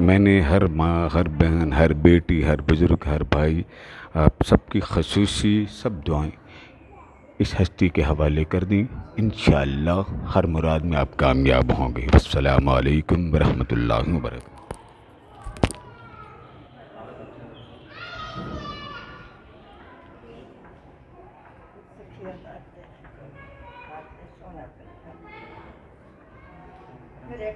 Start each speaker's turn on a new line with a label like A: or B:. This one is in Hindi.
A: मैंने हर माँ, हर बहन, हर बेटी, हर बुज़ुर्ग, हर भाई, आप सबकी ख़ुसूसी सब दुआएं इस हस्ती के हवाले कर दी। इंशाअल्लाह हर मुराद में आप कामयाब होंगे। अस्सलामु अलैकुम वरहमतुल्लाहि वबरकातुहू।
B: मेरे